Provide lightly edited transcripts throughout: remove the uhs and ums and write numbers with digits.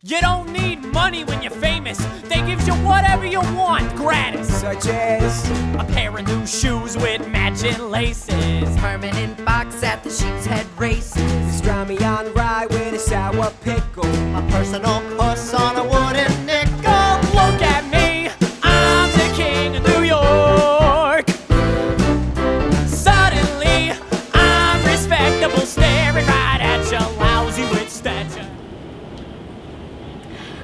You don't need money when you're famous. They give you whatever you want, gratis. Such as a pair of new shoes with matching laces, permanent box at the Sheep's Head races, pastrami on rye with a sour pickle, a personal puss on a wooden nickel. Look at me, I'm the king of New York. Suddenly, I'm respectable, staring right at you, lousy with stature.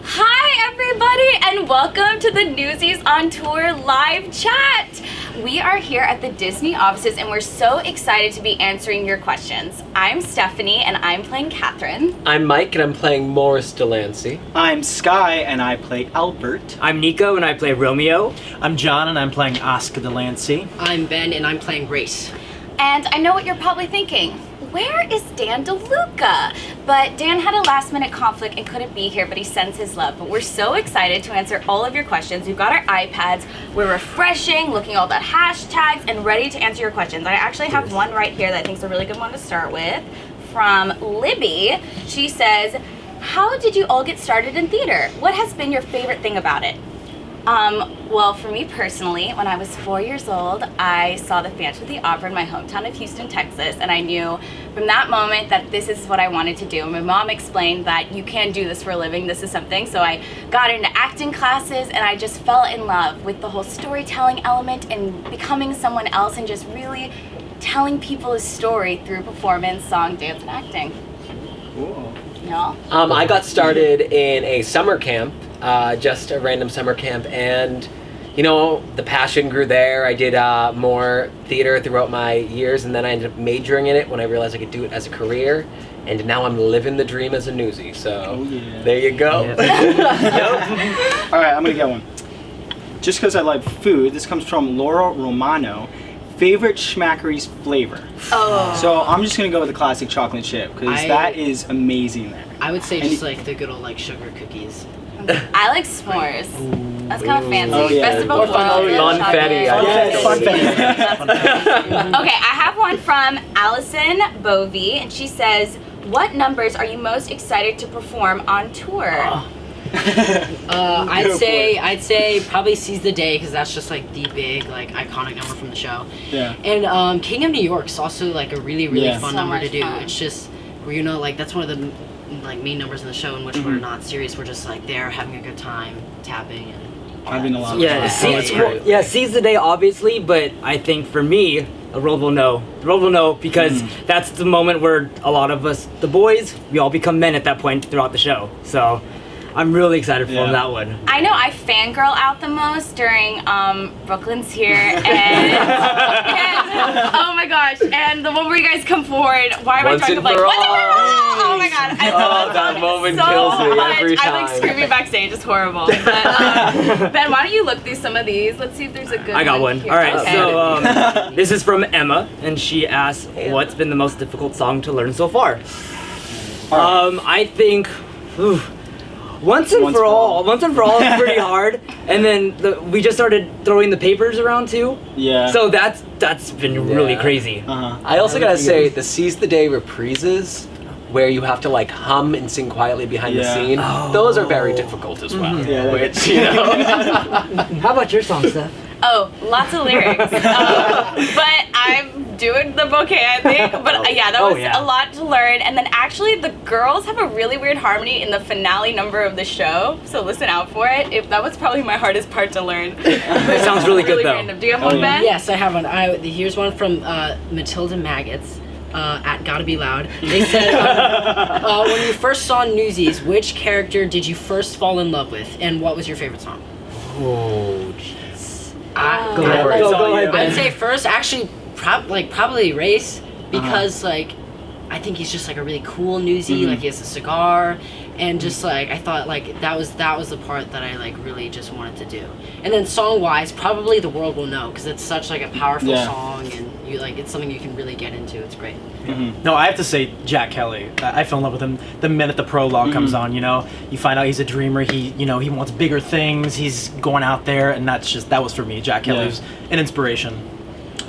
Hi everybody and welcome to the Newsies on Tour live chat. We are here at the Disney offices and we're so excited to be answering your questions. I'm Stephanie and I'm playing Katherine. I'm Mike and I'm playing Morris Delancey. I'm Sky and I play Albert. I'm Nico and I play Romeo. I'm John and I'm playing Oscar Delancey. I'm Ben and I'm playing Grace. And I know what you're probably thinking. Where is Dan DeLuca? But Dan had a last minute conflict and couldn't be here, but he sends his love. But we're so excited to answer all of your questions. We've got our iPads, we're refreshing, looking at all the hashtags, and ready to answer your questions. I actually have one right here that I think is a really good one to start with from Libby. She says, how did you all get started in theater? What has been your favorite thing about it? Well, for me personally, when I was 4 years old, I saw the Phantom of the Opera in my hometown of Houston, Texas, and I knew from that moment that this is what I wanted to do. My mom explained that you can do this for a living, this is something, so I got into acting classes and I just fell in love with the whole storytelling element and becoming someone else and just really telling people a story through performance, song, dance, and acting. Cool. Y'all? I got started in a summer camp, just a random summer camp, and you know, the passion grew there. I did more theater throughout my years, and then I ended up majoring in it when I realized I could do it as a career, and now I'm living the dream as a newsie, so there you go. Yeah. All right, I'm gonna get one. Just because I like food, this comes from Laura Romano. Favorite Schmackery's flavor? Oh. So I'm just gonna go with the classic chocolate chip, because that is amazing there. I would say just like the good old like sugar cookies. I like s'mores. That's kind of fancy. Oh, yeah. Best of both worlds. Funfetti. Okay, I have one from Allison Bovey, and she says, what numbers are you most excited to perform on tour? I'd say probably Seize the Day, because that's just like the big like iconic number from the show. Yeah. And King of New York's also like a really fun So number to do. fun. It's just where you know like that's one of the like main numbers in the show in which we're not serious. We're just like there having a good time, tapping and Having a lot of Yeah, fun. Seize the Day obviously, but I think for me, the world will know. The world will know because that's the moment where a lot of us, the boys, we all become men at that point throughout the show. So I'm really excited for that one. I know I fangirl out the most during Brooklyn's Here and oh my gosh, and the one where you guys come forward. Why am I trying to like for Once and for all. all? Oh my god. I love that moment so kills me much. every time. I'm like screaming backstage, it's horrible. But, Ben, why don't you look through some of these? Let's see if there's a good I got one. here. All right, Okay. so this is from Emma, and she asks, what's been the most difficult song to learn so far? I think, Once and for all is pretty hard, and then we just started throwing the papers around too. Yeah. So that's been really crazy. I also gotta say, the Seize the Day reprises, where you have to like hum and sing quietly behind the scene, those are very difficult as well. Yeah, which, you know. How about your song, Steph? Oh, lots of lyrics. But I'm doing the bouquet, I think. But that was a lot to learn. And then actually, the girls have a really weird harmony in the finale number of the show. So listen out for it. That was probably my hardest part to learn. It sounds really good, though. Random. Do you have one, Ben? Yes, I have one. Here's one from Matilda Maggots. At Gotta Be Loud. They said, when you first saw Newsies, which character did you first fall in love with, and what was your favorite song? Oh, jeez. Go ahead, Ben. I'd say first, actually, probably Race, because like, I think he's just like a really cool newsie. Like he has a cigar, and just like I thought like that was the part that I like really just wanted to do. And then song wise, probably The World Will Know, because it's such like a powerful song, and you like it's something you can really get into. It's great. No, I have to say Jack Kelly. I fell in love with him the minute the prologue comes on. You know, you find out he's a dreamer. He wants bigger things. He's going out there, and that was for me. Jack Kelly was an inspiration.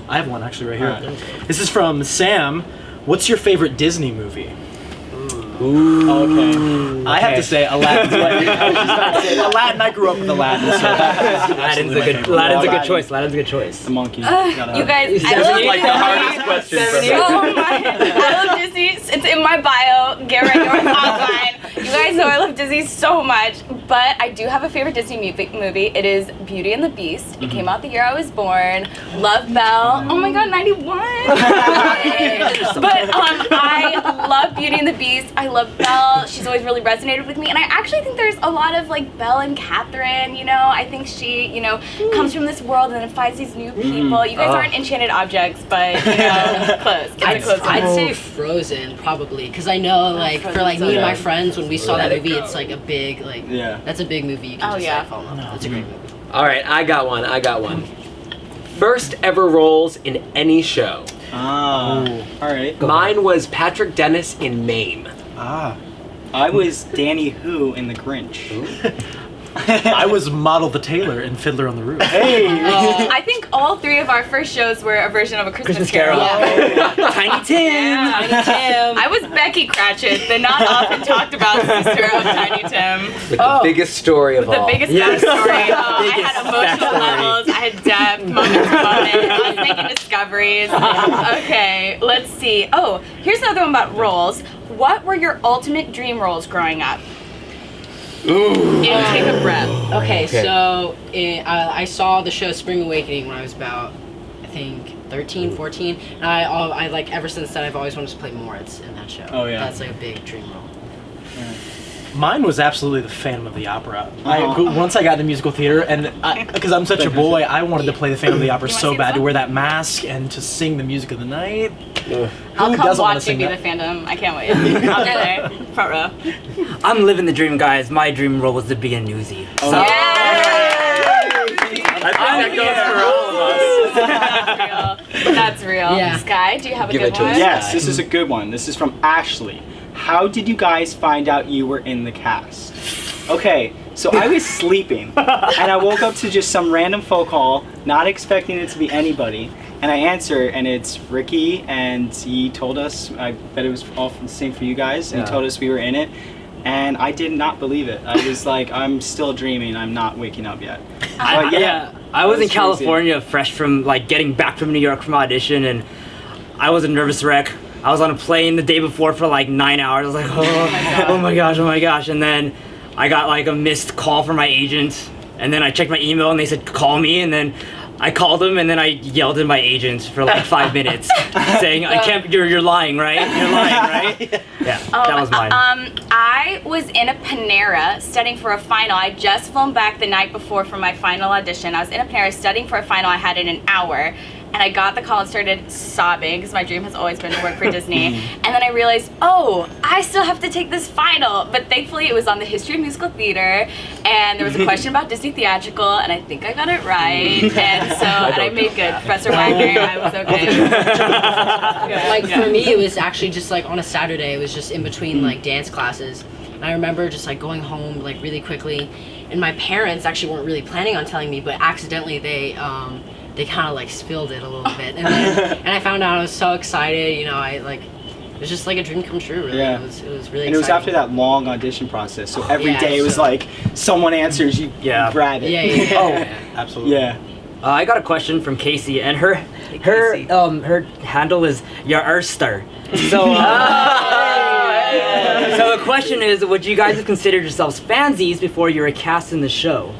I have one actually right here. This is from Sam. What's your favorite Disney movie? Ooh. Okay. I have to say Aladdin's Aladdin. I grew up with Aladdin. So Aladdin's a good choice. Aladdin's a good choice. The monkey. You guys, I This love is like the hardest question for me. Oh my! I love Disney. It's in my bio. Get ready or online. You guys know I love Disney so much, but I do have a favorite Disney movie. It is Beauty and the Beast. It came out the year I was born. Love Belle. Oh my God, 91. But I love Beauty and the Beast. I love Belle. She's always really resonated with me, and I actually think there's a lot of like Belle and Katherine. You know, I think she, comes from this world and then finds these new people. You guys aren't enchanted objects, but close. I'd say Frozen probably, because I know like for like me and my friends when we saw that movie, it's like a big that's a big movie. You can just like, fall in love with. That's a great movie. All right, I got one. First ever roles in any show. All right. Mine was Patrick Dennis in Mame. I was Danny Who in The Grinch. I was Model the Tailor in Fiddler on the Roof. Hey! I think all three of our first shows were a version of A Christmas Carol. Tiny Tim. I was Becky Cratchit, the not often talked about sister of Tiny Tim. With the biggest story of all. The biggest backstory. I had emotional levels. I had depth, moment to moment. I was making discoveries. Okay, let's see. Oh, here's another one about roles. What were your ultimate dream roles growing up? Ooh. Take a breath. Okay. So I saw the show Spring Awakening when I was about, I think, 13, 14. And I like, ever since then, I've always wanted to play Moritz in that show. Oh, yeah. That's like a big dream role. Mine was absolutely the Phantom of the Opera. Once I got into musical theater, and because I'm such a boy, I wanted to play the Phantom of the Opera so bad, to wear that mask and to sing the music of the night. I'll come watch you be the Phantom. I can't wait. I'll be there, front row. I'm living the dream, guys. My dream role was to be a newsie. I think that goes for all of us. That's real. Yeah. Sky, do you have a Give good it to one? us. Yes, this is a good one. This is from Ashley. How did you guys find out you were in the cast? Okay, so I was sleeping, and I woke up to just some random phone call, not expecting it to be anybody, and I answer, and it's Ricky, and he told us, I bet it was all the same for you guys, and he told us we were in it, and I did not believe it. I was like, I'm still dreaming, I'm not waking up yet. But I was in crazy. California, fresh from like getting back from New York from audition, and I was a nervous wreck. I was on a plane the day before for like 9 hours. I was like, oh my gosh. And then I got like a missed call from my agent. And then I checked my email and they said, call me. And then I called them and then I yelled at my agent for like 5 minutes saying, I can't, you're lying, right? You're lying, right? Yeah, that was mine. I was in a Panera studying for a final. I just flown back the night before for my final audition. I was in a Panera studying for a final. I had it in an hour. And I got the call and started sobbing because my dream has always been to work for Disney. And then I realized, I still have to take this final. But thankfully it was on the history of musical theater, and there was a question about Disney theatrical, and I think I got it right. And so I made good. Professor Wagner, I was okay. Like for me, it was actually just like on a Saturday. It was just in between like dance classes. And I remember just like going home like really quickly, and my parents actually weren't really planning on telling me, but accidentally they kind of like spilled it a little bit, and I found out. I was so excited, it was just like a dream come true, really. Yeah. It was really And exciting. it was after that long audition process, so every day it was like, someone answers, you grab it. Yeah. Absolutely. Yeah. I got a question from Casey, and her handle is Yarster. So so the question is, would you guys have considered yourselves fansies before you were cast in the show?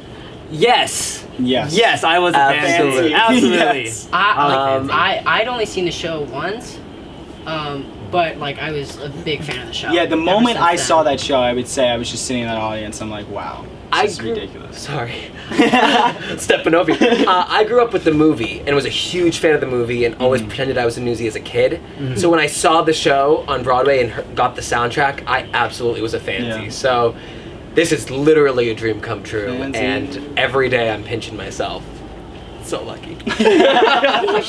Yes. Yes, I was a fan. Absolutely. Yes. I'd only seen the show once, but like I was a big fan of the show. Yeah, the moment I saw that show, I would say I was just sitting in that audience. I'm like, wow, this is ridiculous. Sorry. Stepping over you. I grew up with the movie and was a huge fan of the movie and always pretended I was a newsie as a kid. So when I saw the show on Broadway and got the soundtrack, I absolutely was a fansy. Yeah. So this is literally a dream come true, Fancy. and every day I'm pinching myself. So lucky. I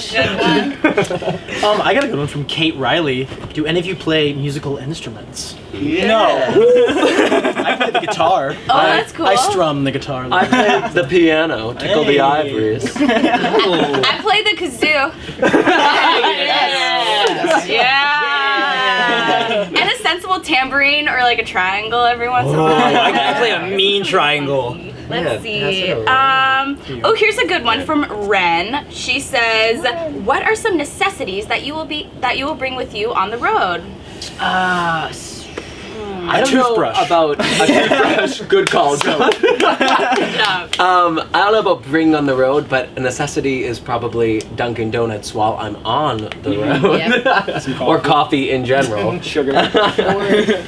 got a good one from Kate Riley. Do any of you play musical instruments? No. I play the guitar. Oh, that's cool. I strum the guitar. I played the piano, tickle the ivories. I play the kazoo. Yeah. And a sensible little tambourine or like a triangle every once in a Oh, while. I can play a mean triangle. Let's see. pass it Oh, here's a good one from Ren. She says, "What are some necessities that you will bring with you on the road?" I don't know about a toothbrush. Good call, Joe. Good job. I don't know about bringing on the road, but a necessity is probably Dunkin' Donuts while I'm on the road. Or coffee in general. Sugar. Or,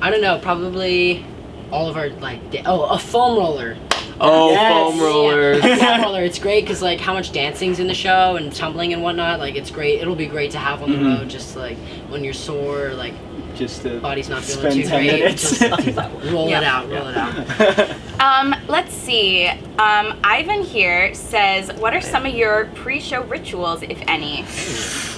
I don't know, probably all of our, like, a foam roller. Oh, Yes. foam rollers. Yeah, foam roller. It's great because, like, how much dancing's in the show and tumbling and whatnot. Like, it's great. It'll be great to have on the road, just, like, when you're sore, like, Just to body's not feeling spend too 10 great. minutes. Just roll it out, roll it out. Let's see. Ivan here says, "What are some of your pre-show rituals, if any?"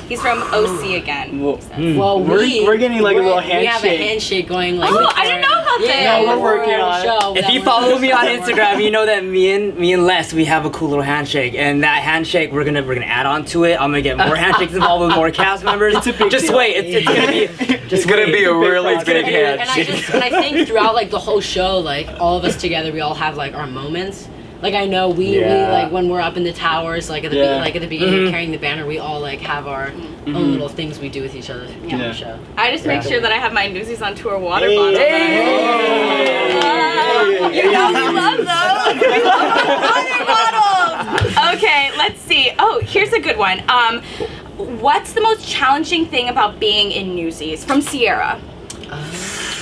He's from OC again. Well, Well, we're getting like a little We have a handshake. handshake going. Like, Oh, I didn't know about yeah, this. No, we're working on it. show. If you follow me on Instagram, you know that me and Les, we have a cool little handshake, and that handshake we're gonna add on to it. I'm gonna get more handshakes involved with more cast members. It's a big just deal. wait, it's gonna be It's gonna be a really project. big And I handshake. and I think throughout like the whole show, like all of us together, we all have like our moments. Like I know we like when we're up in the towers, like at the at the beginning carrying the banner, we all like have our own little things we do with each other in the show. I just make sure that I have my Newsies on tour water Hey. bottle. Hey. You know we love those. We love our water bottles. Okay, let's see. Oh, here's a good one. What's the most challenging thing about being in Newsies? From Sierra.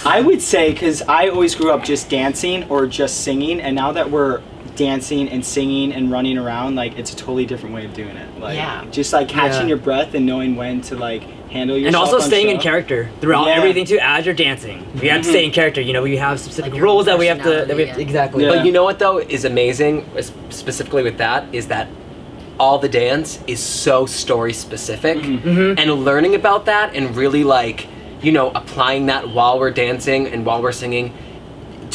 I would say, because I always grew up just dancing or just singing, and now that we're dancing and singing and running around, like it's a totally different way of doing it. Like just like catching your breath and knowing when to like handle yourself. and also on staying show. in character throughout everything too. As you're dancing, we have to stay in character. You know, we have specific Like your roles that we have to. personality, Exactly. But you know what though is amazing, specifically with that, is that all the dance is so story specific, and learning about that and really like, you know, applying that while we're dancing and while we're singing,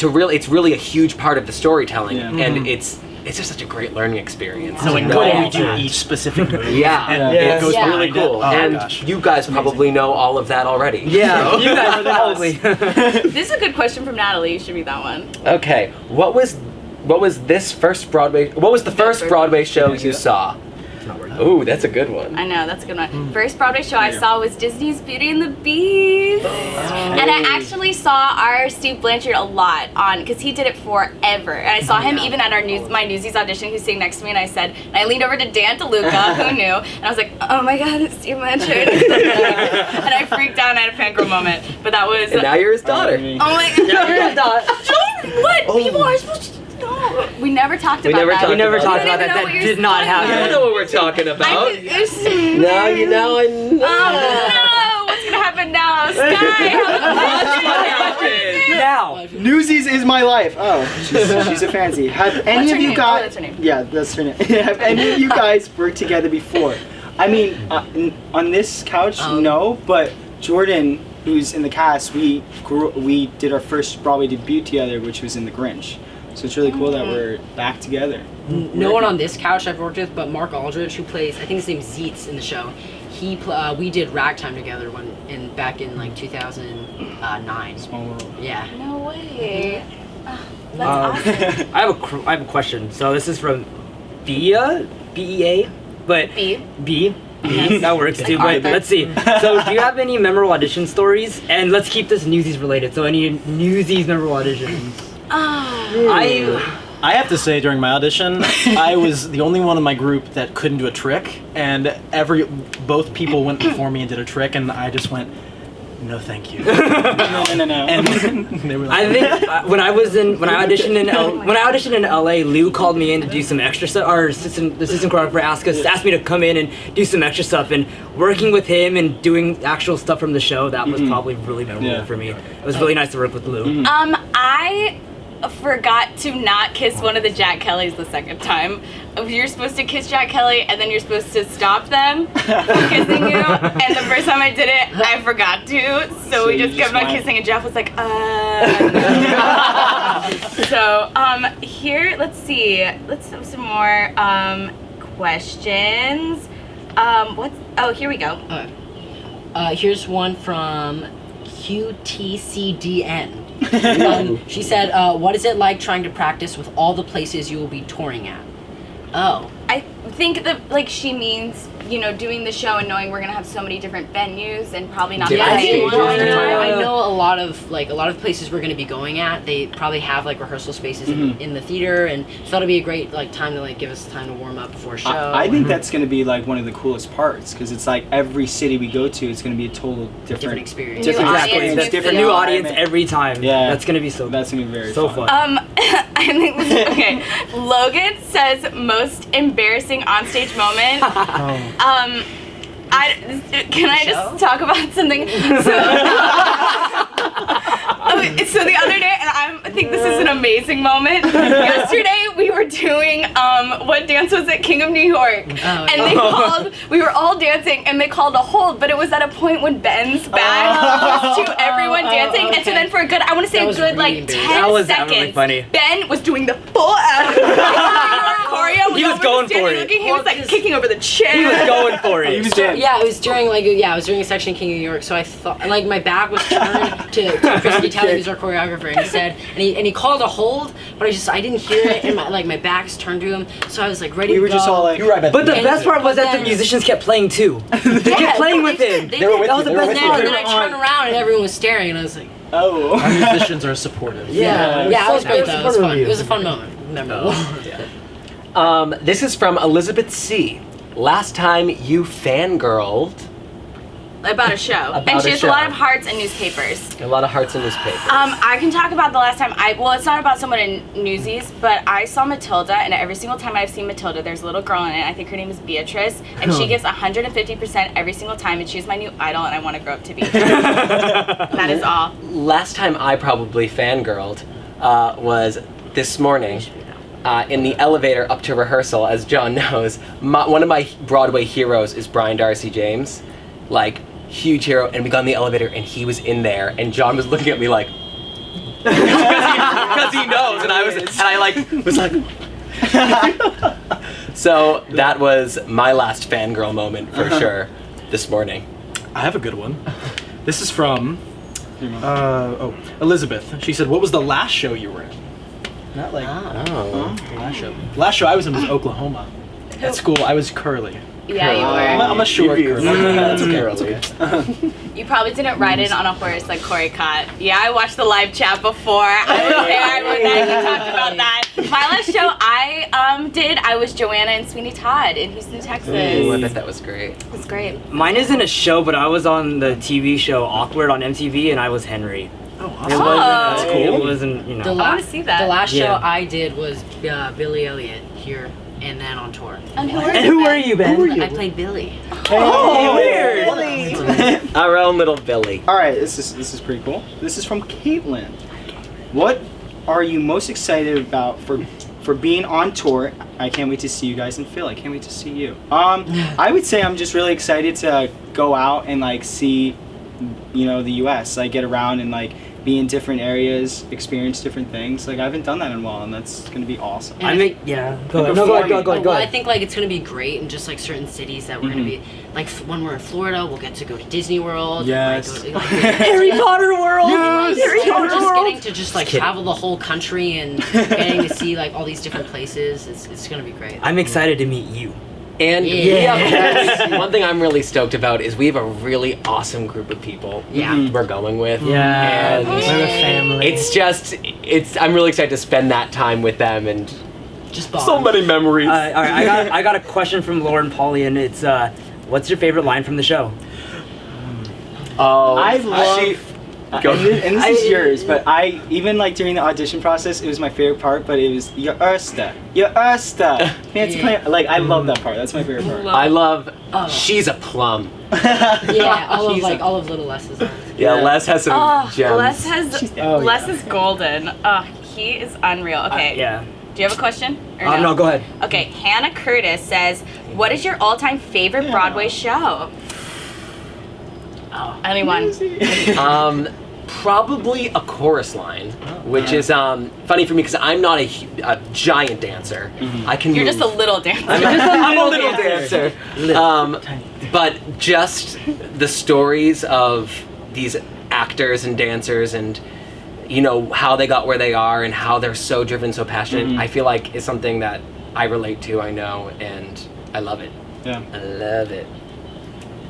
it's really a huge part of the storytelling, and it's just such a great learning experience. So when we do each specific move. It goes Yeah. really cool, Oh my and gosh. you guys probably know all of that already. Yeah, you guys probably. This is a good question from Natalie. You should read that one. Okay, what was the first Broadway show you saw? Ooh, that's a good one. I know, that's a good one. First Broadway show I saw was Disney's Beauty and the Beast. And I actually saw our Steve Blanchard a lot because he did it forever. And I saw him even at my Newsies audition. He was sitting next to me and I leaned over to Dan DeLuca, who knew, and I was like, oh my god, it's Steve Blanchard. And I freaked out and I had a fangirl moment. But that was... And now you're his daughter. Oh my god. Now you're his daughter. What? People are supposed to... No. We never talked about that. We never talked about You don't that. even know That what you're did not I don't happen. know what we're talking about. Now you know. Oh no! What's gonna happen now? Sky! Now. Newsies is my life. Oh, she's a fancy. Have any What's of her you name? guys? Oh, that's her name. Yeah, that's her name. Have any of you guys worked together before? I mean, on this couch, no. But Jordan, who's in the cast, we did our first Broadway debut together, which was in The Grinch. So it's really cool that we're back together. No one on this couch I've worked with, but Mark Aldrich, who plays, I think his name's Zeitz in the show. We did Ragtime together back in like 2009. Small world. Yeah. No way. That's awesome. I have a question. So this is from Bea, B-E-A, but B. That works too. But let's see. So, do you have any memorable audition stories? And let's keep this Newsies related. So, any Newsies memorable auditions? I have to say, during my audition, I was the only one in my group that couldn't do a trick, and both people went before me and did a trick, and I just went, no, thank you. No. And they were like, I think when I auditioned in LA, Lou called me in to do some extra stuff. Our assistant choreographer asked me to come in and do some extra stuff, and working with him and doing actual stuff from the show, that was probably really memorable for me. It was really nice to work with Lou. I forgot to not kiss one of the Jack Kellys the second time. You're supposed to kiss Jack Kelly and then you're supposed to stop them from kissing you. And the first time I did it, I forgot to. So we just kept on kissing and Jeff was like, So here, let's see. Let's have some more questions. Here we go. Here's one from QTCDN. She said, what is it like trying to practice with all the places you will be touring at? Oh. I think that like she means, doing the show and knowing we're gonna have so many different venues and probably not the same one. I know a lot of places we're gonna be going at. They probably have like rehearsal spaces in the theater, and so that'll be a great time to give us time to warm up before a show. I think that's gonna be one of the coolest parts because it's every city we go to, it's gonna be a total different experience. Different new audience every time. Yeah, that's gonna be That's gonna be very fun. I think okay. Logan says most embarrassing onstage moment. Can I just talk about something? So the other day, and I think this is an amazing moment. Yesterday we were doing what dance was it? King of New York, and they called. We were all dancing, and they called a hold, but it was at a point when Ben's back was to everyone dancing, and so then for a good, I want to say a good really 10 seconds, really funny. Ben was doing the full out choreo. He was going for it. He was kicking over the chair. He was going for it. It was during a section of King of New York, so I thought my back was turned to Chris Kelly, who's our choreographer, and he said, and he called a hold, but I didn't hear it, and my back's turned to him, so I was ready to go. We were just all you're right, but the best part was that the musicians kept playing too. They kept playing with him. They were with you. That was the best part. And then I turned around and everyone was staring, and I was like, oh. Our musicians are supportive. Yeah, it was great though. It was fun. It was a fun moment. Memorable. This is from Elizabeth C. Last time you fangirled about a show. And she has a lot of hearts in newspapers. A lot of hearts in newspapers. I can talk about the last time it's not about someone in Newsies, but I saw Matilda, and every single time I've seen Matilda, there's a little girl in it. I think her name is Beatrice, and she gives 150% every single time, and she's my new idol, and I want to grow up to be her. That is all. Last time I probably fangirled was this morning. In the elevator up to rehearsal, as John knows, one of my Broadway heroes is Brian Darcy James, huge hero, and we got in the elevator and he was in there, and John was looking at me because he knows, and I was like. So that was my last fangirl moment for sure this morning. I have a good one. This is from Elizabeth. She said, "What was the last show you were in?" Not last show. Last show I was in was Oklahoma. At school, I was Curly. Yeah, you were. I'm a short Curly. That's okay. That's okay. You probably didn't ride in on a horse like Corey caught. Yeah, I watched the live chat before. I was there. I wrote that. He talked about that. My last show I was Joanna and Sweeney Todd in Houston, Texas. Ooh, I bet that was great. It was great. Mine isn't a show, but I was on the TV show Awkward on MTV, and I was Henry. Oh, awesome. That's cool. It wasn't, I want to see that. The last show I did was Billy Elliot here and then on tour. And who were you, Ben? I played Billy. Oh, weird. Our own little Billy. All right, this is pretty cool. This is from Caitlin. What are you most excited about for being on tour? I can't wait to see you guys in Phil. I can't wait to see you. I would say I'm just really excited to go out and see, the U.S. Get around and be in different areas, experience different things. I haven't done that in a while, and that's gonna be awesome. Go ahead. Go ahead. I think it's gonna be great in just certain cities that we're gonna be when we're in Florida, we'll get to go to Disney World. Yes. Harry Potter World. Yes. Harry Potter World. Getting to just travel the whole country and getting to see all these different places. It's gonna be great. I'm excited to meet you. And one thing I'm really stoked about is we have a really awesome group of people we're going with. Yeah, and we're a family. I'm really excited to spend that time with them and just bond. So many memories. All right, I got a question from Lauren Paulian. It's what's your favorite line from the show? I love. And this is yours, but I even during the audition process, it was my favorite part. But it was your Ersta, fancy claim. I love that part. That's my favorite part. I love. She's a plum. Yeah, all of Little Les's lines. Yeah, Les has some gems. Les is golden. He is unreal. Okay. Yeah. Do you have a question? No, go ahead. Okay, Hannah Curtis says, "What is your all-time favorite Broadway show?" Anyone? Probably a chorus line, which is funny for me because I'm not a giant dancer. I can. You're just a little dancer. I'm a little dancer. But just the stories of these actors and dancers and, you know, how they got where they are and how they're so driven, so passionate, I feel like is something that I relate to, I know, and I love it. Yeah. I love it.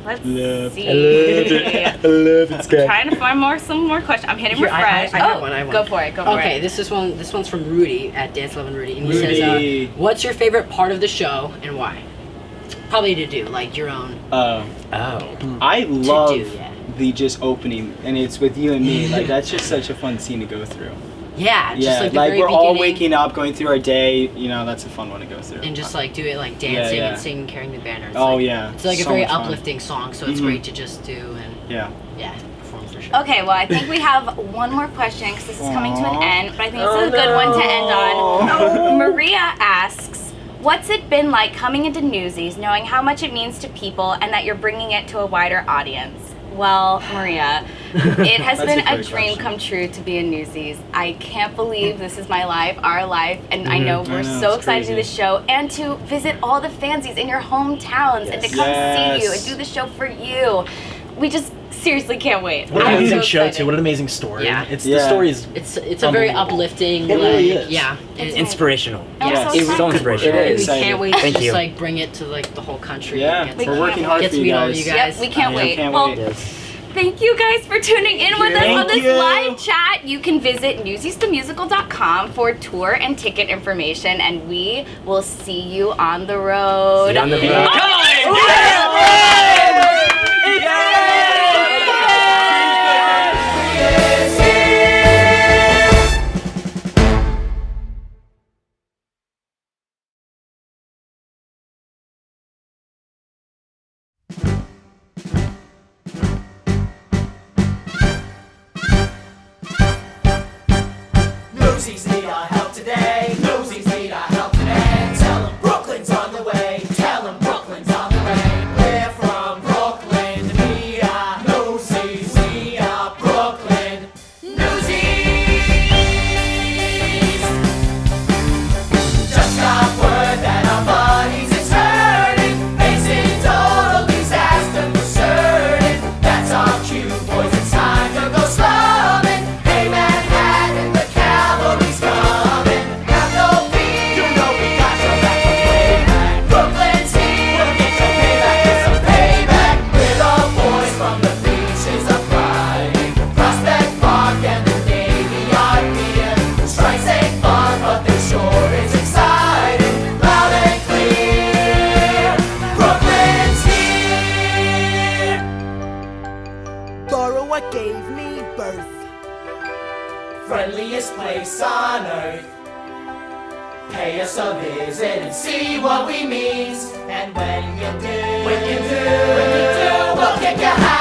Let's see. I love it. It's good. Trying to find some more questions. I'm hitting refresh. I have one. Go for it. Go for it. Okay, this one's from Rudy at Dance Lovin' Rudy, and he Rudy. says, "What's your favorite part of the show and why?" Probably to do like your own. I love yeah. the just opening, and it's with you and me. Like that's just such a fun scene to go through. Yeah, just like the like very we're all beginning. waking up, going through our day. You know, that's a fun one to go through. And just like do it like dancing Yeah. and singing, carrying the banner. It's Oh, like, yeah. It's like a So very much fun. uplifting song, so it's great to just do and yeah, perform for sure. Okay, well, I think we have one more question because this is coming to an end, but I think this is a good one to end on. Maria asks, what's it been like coming into Newsies, knowing how much it means to people and that you're bringing it to a wider audience? Well, Maria, it has been a dream come true to be in Newsies. I can't believe this is my life, our life, and I know we're so excited to do this show and to visit all the fansies in your hometowns and to come see you and do the show for you. We just seriously can't wait. What an I'm amazing so show excited. too. What an amazing story. Yeah. The story is It's a very uplifting. It really is. Yeah. Inspirational. I'm so It's so excited. inspirational. We can't wait to Thank just you. like bring it to like the whole country. Yeah, and we're working hard get for to you meet all of guys. you guys. Yep, we can't wait. Can't Well, wait. thank you guys for tuning in with us on this you. live chat. You can visit newsiesthemusical.com for tour and ticket information, and we will see you on the road. See you on the road. Newsies need our help today. Newsies need our help today. Tell them Brooklyn's on the way. Tell them Brooklyn's on the way. We're from Brooklyn. We are Newsies. We are Brooklyn. Newsies. Just got word that our bodies is hurting. Facing total disaster for certain. That's our cue, boys. It's time to go slumming. Hey, Manhattan, the cavalry's coming. Have no fear, you know we got your back from way back. Brooklyn's here, we'll get your payback with some payback. We're the boys from the beaches of Friday. Prospect Park and the Navy Yard Pier. Strikes ain't fun, but they sure is exciting. Loud and clear, Brooklyn's here. Borrow what gave me birth. Friendliest place on earth. Pay us a visit and see what we mean. And when you do, we'll kick your ass.